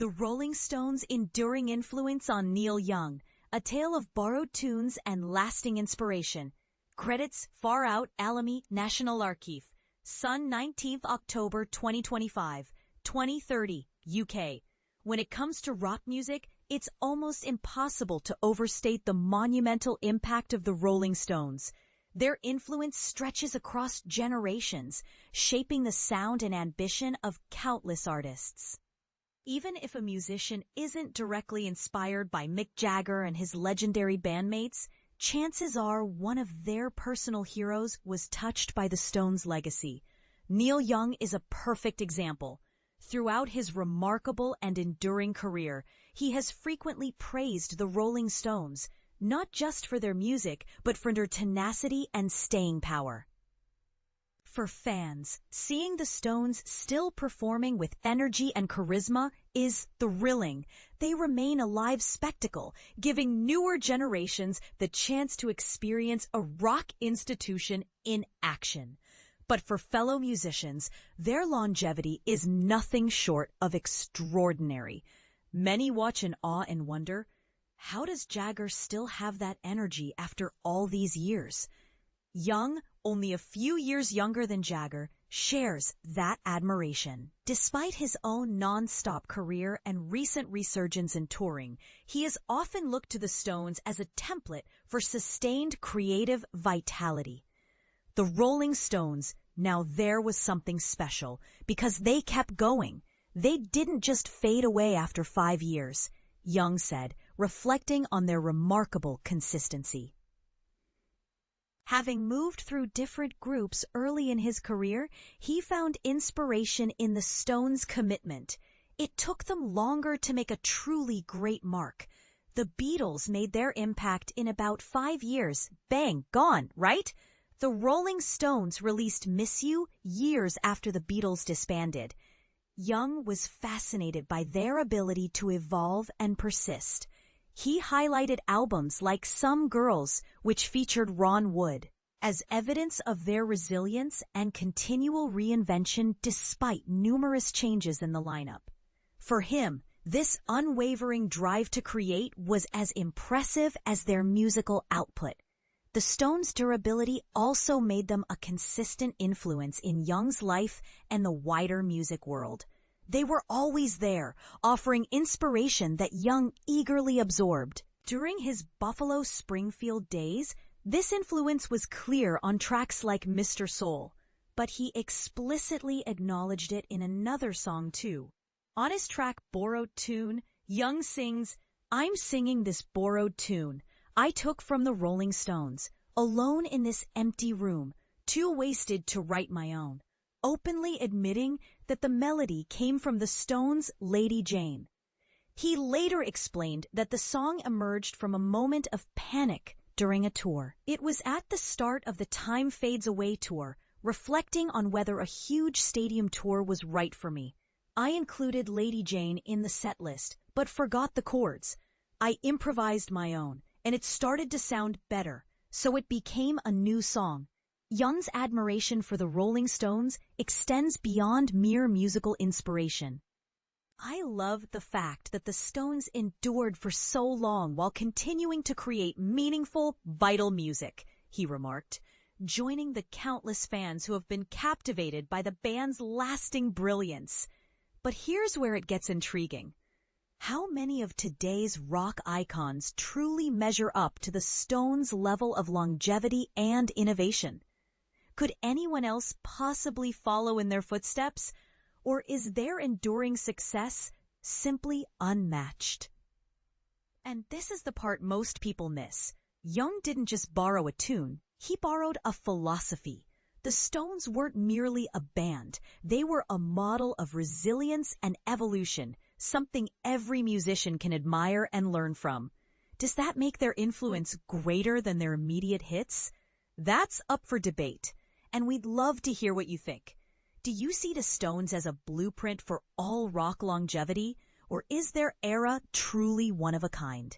The Rolling Stones' enduring influence on Neil Young, a tale of borrowed tunes and lasting inspiration. Credits Far Out Alamy National Archive. Sun 19th October 2025, 2030, UK. When it comes to rock music, it's almost impossible to overstate the monumental impact of the Rolling Stones. Their influence stretches across generations, shaping the sound and ambition of countless artists. Even if a musician isn't directly inspired by Mick Jagger and his legendary bandmates, chances are one of their personal heroes was touched by the Stones' legacy. Neil Young is a perfect example. Throughout his remarkable and enduring career, he has frequently praised the Rolling Stones, not just for their music, but for their tenacity and staying power. For fans, seeing the Stones still performing with energy and charisma is thrilling. They remain a live spectacle, giving newer generations the chance to experience a rock institution in action. But for fellow musicians, their longevity is nothing short of extraordinary. Many watch in awe and wonder, how does Jagger still have that energy after all these years? Young, only a few years younger than Jagger, shares that admiration. Despite his own non-stop career and recent resurgence in touring, he is often looked to the Stones as a template for sustained creative vitality. The Rolling Stones, now there was something special, because they kept going. They didn't just fade away after 5 years, Young said, reflecting on their remarkable consistency. Having moved through different groups early in his career, he found inspiration in the Stones' commitment. It took them longer to make a truly great mark. The Beatles made their impact in about 5 years. Bang, gone, right? The Rolling Stones released Miss You years after the Beatles disbanded. Young was fascinated by their ability to evolve and persist. He highlighted albums like Some Girls, which featured Ron Wood, as evidence of their resilience and continual reinvention despite numerous changes in the lineup. For him, this unwavering drive to create was as impressive as their musical output. The Stones' durability also made them a consistent influence in Young's life and the wider music world. They were always there, offering inspiration that Young eagerly absorbed. During his Buffalo Springfield days, this influence was clear on tracks like Mr. Soul, but he explicitly acknowledged it in another song too. On his track Borrowed Tune, Young sings, "I'm singing this borrowed tune I took from the Rolling Stones, alone in this empty room, too wasted to write my own," openly admitting that the melody came from the Stones' Lady Jane. He later explained that the song emerged from a moment of panic during a tour. It was at the start of the Time Fades Away tour, reflecting on whether a huge stadium tour was right for me. I included Lady Jane in the set list, but forgot the chords. I improvised my own, and it started to sound better, so it became a new song. Young's admiration for the Rolling Stones extends beyond mere musical inspiration. "I love the fact that the Stones endured for so long while continuing to create meaningful, vital music," he remarked, joining the countless fans who have been captivated by the band's lasting brilliance. But here's where it gets intriguing. How many of today's rock icons truly measure up to the Stones' level of longevity and innovation? Could anyone else possibly follow in their footsteps? Or is their enduring success simply unmatched? And this is the part most people miss. Young didn't just borrow a tune, he borrowed a philosophy. The Stones weren't merely a band, they were a model of resilience and evolution, something every musician can admire and learn from. Does that make their influence greater than their immediate hits? That's up for debate, and we'd love to hear what you think. Do you see the Stones as a blueprint for all rock longevity, or is their era truly one of a kind?